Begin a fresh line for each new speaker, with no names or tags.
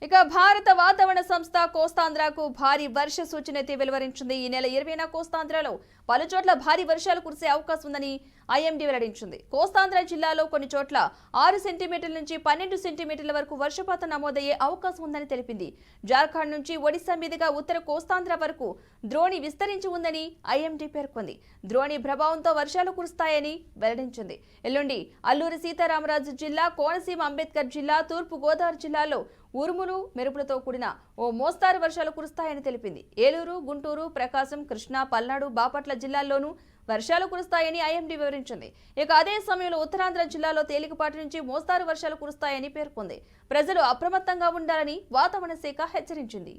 ఇక భారత వాతావరణ సంస్థ కోస్తాంధ్రకు భారీ వర్ష సూచన అయితే వెలువరించింది. ఈ నెల 20న కోస్తాంధ్రలో పలు చోట్ల భారీ వర్షాలు కురిసే అవకాశం ఉందని ఐఎండీ వెల్లడించింది. కోస్తాంధ్ర జిల్లాలో కొన్ని చోట్ల 6 సెంటీమీటర్ల నుంచి 12 సెంటీమీటర్ల వరకు వర్షపాతం నమోదయ్యే అవకాశం ఉందని తెలిపింది. జార్ఖండ్ నుంచి ఒడిశా మీదుగా ఉత్తర కోస్తాంధ్ర వరకు ద్రోణి విస్తరించి ఉందని ఐఎండీ పేర్కొంది. ద్రోణి ప్రభావంతో వర్షాలు కురుస్తాయని వెల్లడించింది. ఎల్లుండి అల్లూరి సీతారామరాజు జిల్లా, కోనసీమ అంబేద్కర్ జిల్లా, తూర్పు గోదావరి జిల్లాలో ఉరుములు మెరుపులతో కూడిన ఓ మోస్తారు వర్షాలు కురుస్తాయని తెలిపింది. ఏలూరు, గుంటూరు, ప్రకాశం, కృష్ణా, పల్నాడు, బాపట్ల జిల్లాల్లోనూ వర్షాలు కురుస్తాయని ఐఎండీ వివరించింది. ఇక అదే సమయంలో ఉత్తరాంధ్ర జిల్లాలో తేలికపాటి నుంచి మోస్తారు వర్షాలు కురుస్తాయని పేర్కొంది. ప్రజలు అప్రమత్తంగా ఉండాలని వాతావరణ శాఖ హెచ్చరించింది.